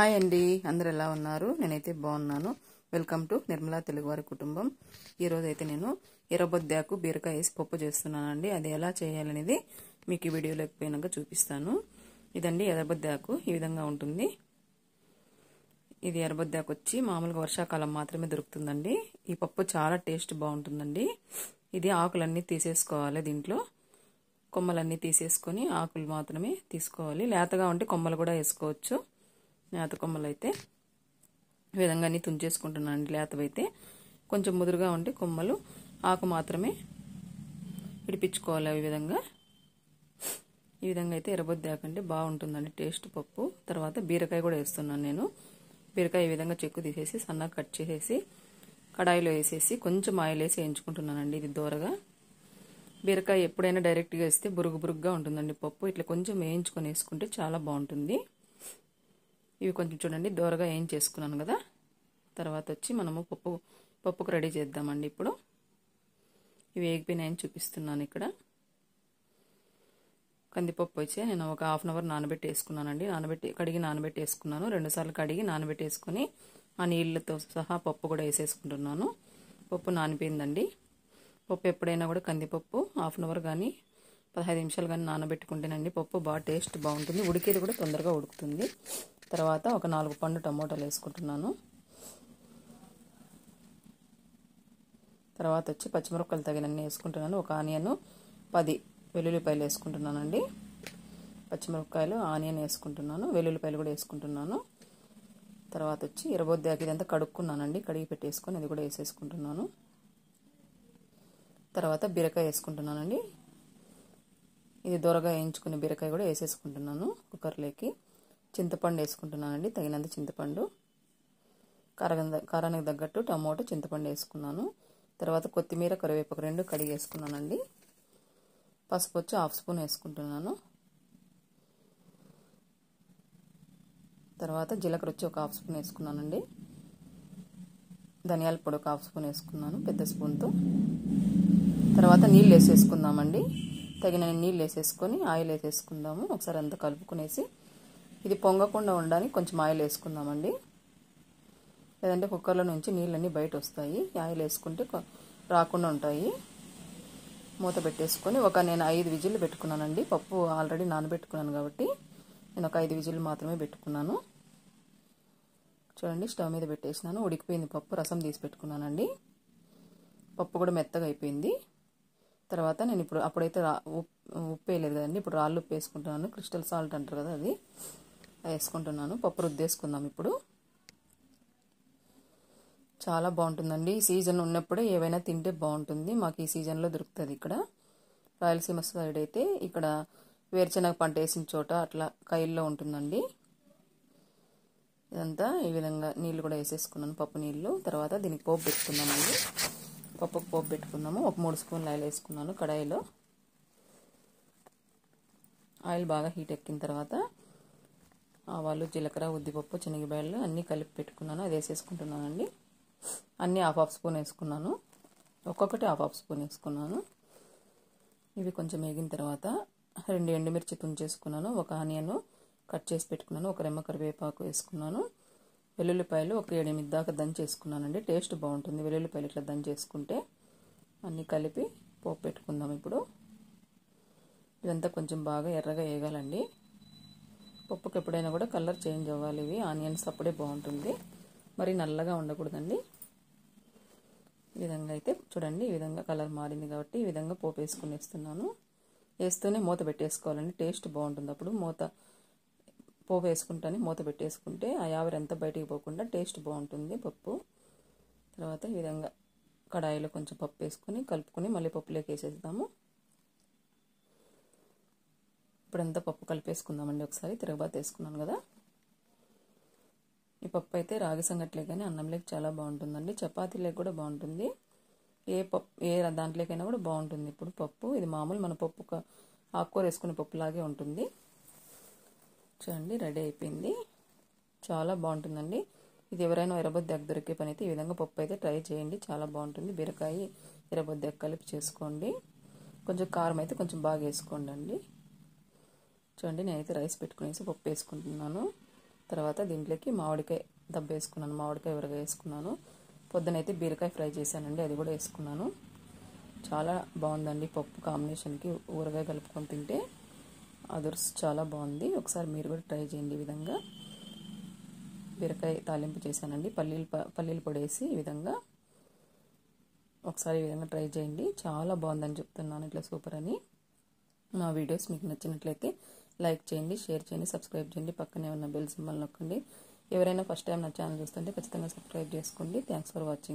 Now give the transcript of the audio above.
Hi అండి, అందరు ఎలా ఉన్నారు? నేనైతే బాగున్నాను. వెల్కమ్ టు నిర్మలా తెలుగువారి కుటుంబం. ఈరోజు అయితే నేను ఎర్రబొద్దాకు బీరకాయ వేసి పప్పు చేస్తున్నానండి. అది ఎలా చేయాలనేది మీకు ఈ వీడియోలోకి పోయినాక చూపిస్తాను. ఇదండి ఎర్రబొద్దాకు, ఈ విధంగా ఉంటుంది. ఇది ఎర్రబొద్దాకు వచ్చి మామూలుగా వర్షాకాలం మాత్రమే దొరుకుతుందండి. ఈ పప్పు చాలా టేస్ట్ బాగుంటుందండి. ఇది ఆకులన్నీ తీసేసుకోవాలి, దీంట్లో కొమ్మలన్నీ తీసేసుకొని ఆకులు మాత్రమే తీసుకోవాలి. లేతగా ఉంటే కొమ్మలు కూడా వేసుకోవచ్చు. లేత కొమ్మలు అయితే ఈ విధంగా అన్నీ తుంచేసుకుంటున్నాను. లేతవైతే కొంచెం ముదురుగా ఉంటే కొమ్మలు ఆకు మాత్రమే విడిపించుకోవాలి. ఈ విధంగా అయితే ఎర్రబొద్దాకంటే బాగుంటుందండి టేస్ట్ పప్పు. తర్వాత బీరకాయ కూడా వేస్తున్నాను నేను. బీరకాయ ఈ విధంగా చెక్కు తీసేసి సన్నగా కట్ చేసేసి కడాయిలో వేసేసి కొంచెం ఆయిల్ వేసి వేయించుకుంటున్నానండి. ఇది దోరగా. బీరకాయ ఎప్పుడైనా డైరెక్ట్గా వేస్తే బురుగుగా ఉంటుందండి పప్పు. ఇట్లా కొంచెం వేయించుకొని వేసుకుంటే చాలా బాగుంటుంది. ఇవి కొంచెం చూడండి దోరగా వేయించేసుకున్నాను కదా. తర్వాత వచ్చి మనము పప్పుకు రెడీ చేద్దామండి. ఇప్పుడు ఇవి వేగిపోయినాయని చూపిస్తున్నాను. ఇక్కడ కందిపప్పు వచ్చి నేను ఒక హాఫ్ అన్ అవర్ నానబెట్టి వేసుకున్నానండి. కడిగి నానబెట్టి వేసుకున్నాను. 2 సార్లు కడిగి నానబెట్టి వేసుకొని ఆ నీళ్ళతో సహా పప్పు కూడా వేసేసుకుంటున్నాను. పప్పు నానిపోయిందండి. పప్పు ఎప్పుడైనా కూడా కందిపప్పు హాఫ్ అన్ అవర్ కానీ 15 నిమిషాలు కానీ నానబెట్టుకుంటేనండి పప్పు బాగా టేస్ట్ బాగుంటుంది. ఉడికేది కూడా తొందరగా ఉడుకుతుంది. తర్వాత ఒక 4 పండు టమోటాలు వేసుకుంటున్నాను. తర్వాత వచ్చి పచ్చిమిరపకాయలు తగినన్ని వేసుకుంటున్నాను. ఒక ఆనియన్, 10 వెల్లుల్లిపాయలు వేసుకుంటున్నానండి. పచ్చిమిరపకాయలు, ఆనియన్ వేసుకుంటున్నాను. వెల్లుల్లిపాయలు కూడా వేసుకుంటున్నాను. తర్వాత వచ్చి ఎర్రబొద్దాకు ఇదంతా కడుక్కున్నానండి. కడిగి పెట్టేసుకొని అది కూడా వేసేసుకుంటున్నాను. తర్వాత బీరకాయ వేసుకుంటున్నానండి. ఇది దొరగా వేయించుకునే బీరకాయ కూడా వేసేసుకుంటున్నాను కుక్కర్లోకి. చింతపండు వేసుకుంటున్నానండి, తగినంత చింతపండు. కారానికి తగ్గట్టు టమోటా, చింతపండు వేసుకున్నాను. తర్వాత కొత్తిమీర, కరివేపాకు 2 కడిగి వేసుకున్నానండి. పసుపు వచ్చి 1/2 స్పూన్ వేసుకుంటున్నాను. తర్వాత జీలకర్ర వచ్చి ఒక 1/2 స్పూన్ వేసుకున్నానండి. ధనియాల పొడి ఒక 1/2 స్పూన్ వేసుకున్నాను పెద్ద స్పూన్తో. తర్వాత నీళ్ళు వేసేసుకుందామండి. తగిన నీళ్ళు వేసేసుకొని ఆయిల్ వేసేసుకుందాము. ఒకసారి అంతా కలుపుకునేసి ఇది పొంగకుండా ఉండడానికి కొంచెం ఆయిల్ వేసుకుందామండి. లేదంటే కుక్కర్లో నుంచి నీళ్ళన్నీ బయట వస్తాయి. ఆయిల్ వేసుకుంటే రాకుండా ఉంటాయి. మూత పెట్టేసుకొని నేను 5 విజిల్లు పెట్టుకున్నానండి. పప్పు ఆల్రెడీ నానబెట్టుకున్నాను కాబట్టి నేను ఒక 5 విజిల్లు మాత్రమే పెట్టుకున్నాను. చూడండి స్టవ్ మీద పెట్టేసినాను. ఉడికిపోయింది పప్పు. రసం తీసి పెట్టుకున్నానండి. పప్పు కూడా మెత్తగా అయిపోయింది. తర్వాత నేను ఇప్పుడు అప్పుడైతే ఉప్పు వేయలేదు కదండి. ఇప్పుడు రాళ్ళు ఉప్పు వేసుకుంటున్నాను. క్రిస్టల్ సాల్ట్ అంటారు కదా, అది వేసుకుంటున్నాను. పప్పు రుద్దేసుకుందాం ఇప్పుడు. చాలా బాగుంటుందండి. ఈ సీజన్ ఉన్నప్పుడే ఏవైనా తింటే బాగుంటుంది. మాకు ఈ సీజన్లో దొరుకుతుంది. ఇక్కడ రాయలసీమ సైడ్ అయితే ఇక్కడ వేరుశనగ పంట వేసిన చోట అట్లా కైల్లో ఉంటుందండి. ఇదంతా ఈ విధంగా నీళ్ళు కూడా వేసేసుకున్నాను, పప్పు నీళ్ళు. తర్వాత దీనికి పోపు పెట్టుకుందామండి. పప్పుకు పోపు పెట్టుకుందాము. ఒక 3 స్పూన్లు ఆయిల్ వేసుకున్నాను కడాయిలో. ఆయిల్ బాగా హీట్ ఎక్కిన తర్వాత ఆవాలు, జీలకర్ర, ఉద్దిపప్పు, శనగబాయలు అన్నీ కలిపి పెట్టుకున్నాను. అది వేసేసుకుంటున్నానండి. అన్నీ 1/2 స్పూన్ వేసుకున్నాను. ఒక్కొక్కటి 1/2 స్పూన్ వేసుకున్నాను. ఇవి కొంచెం వేగిన తర్వాత 2 ఎండుమిర్చి తుంచేసుకున్నాను. ఒక ఆనియన్ కట్ చేసి పెట్టుకున్నాను. ఒక రెమ్మ కరివేపాకు వేసుకున్నాను. వెల్లుల్లిపాయలు ఒక 7-8 దాకా దంచేసుకున్నానండి. టేస్ట్ బాగుంటుంది వెల్లుల్లిపాయలు ఇట్లా దంచేసుకుంటే. అన్నీ కలిపి పోపు పెట్టుకుందాం ఇప్పుడు. ఇదంతా కొంచెం బాగా ఎర్రగా వేగాలండి. పప్పుకి ఎప్పుడైనా కూడా కలర్ చేంజ్ అవ్వాలి. ఇవి ఆనియన్స్ అప్పుడే బాగుంటుంది, మరి నల్లగా ఉండకూడదండి. ఈ విధంగా అయితే చూడండి, ఈ విధంగా కలర్ మారింది కాబట్టి ఈ విధంగా పోపు వేసుకుని వేస్తూనే మూత పెట్టేసుకోవాలండి. టేస్ట్ బాగుంటుంది అప్పుడు. పోపు వేసుకుంటానే మూత పెట్టేసుకుంటే ఆ ఆవిరి అంతా బయటికి పోకుండా టేస్ట్ బాగుంటుంది పప్పు. తర్వాత ఈ విధంగా కడాయిలో కొంచెం పప్పు వేసుకొని కలుపుకొని మళ్ళీ పప్పులోకి వేసేద్దాము. ఇప్పుడంతా పప్పు కలిపేసుకుందామండి. ఒకసారి తిరగబాత వేసుకున్నాను కదా. ఈ పప్పు అయితే రాగి సంగట్లే కానీ అన్నంలోకి చాలా బాగుంటుందండి. చపాతీలోకి కూడా బాగుంటుంది. ఏ దాంట్లోకైనా కూడా బాగుంటుంది. ఇప్పుడు పప్పు ఇది మామూలు మన పప్పు ఆకుకూర వేసుకునే పప్పులాగే ఉంటుంది. చూడండి రెడీ అయిపోయింది. చాలా బాగుంటుందండి. ఇది ఎవరైనా ఎర్రబొద్దాకు దొరికే పని అయితే ఈ విధంగా పప్పు అయితే ట్రై చేయండి. చాలా బాగుంటుంది. బీరకాయ ఎర్రబొద్దాకు కలిపి చేసుకోండి. కొంచెం కారం అయితే కొంచెం బాగా వేసుకోండి అండి. చూడండి నేనైతే రైస్ పెట్టుకునేసి పప్పు వేసుకుంటున్నాను. తర్వాత దీంట్లోకి మామిడికాయ దబ్బేసుకున్నాను, మామిడికాయ ఊరగాయ వేసుకున్నాను. పొద్దునైతే బీరకాయ ఫ్రై చేశానండి, అది కూడా వేసుకున్నాను. చాలా బాగుందండి పప్పు కాంబినేషన్కి ఊరగాయ కలుపుకొని తింటే అదుర్స్ చాలా బాగుంది. ఒకసారి మీరు కూడా ట్రై చేయండి. ఈ విధంగా బీరకాయ తాలింపు చేశానండి, పల్లీలు పొడి వేసి ఈ విధంగా. ఒకసారి ఈ విధంగా ట్రై చేయండి, చాలా బాగుందని చెప్తున్నాను, ఇట్లా సూపర్ అని. నా వీడియోస్ మీకు నచ్చినట్లయితే లైక్ చేయండి, షేర్ చేయండి, సబ్స్క్రైబ్ చేయండి, పక్కనే ఉన్న బెల్ సింబల్ నొక్కండి. ఎవరైనా ఫస్ట్ టైం నా ఛానల్ చూస్తుంటే ఖచ్చితంగా సబ్స్క్రైబ్ చేసుకోండి. Thanks for watching.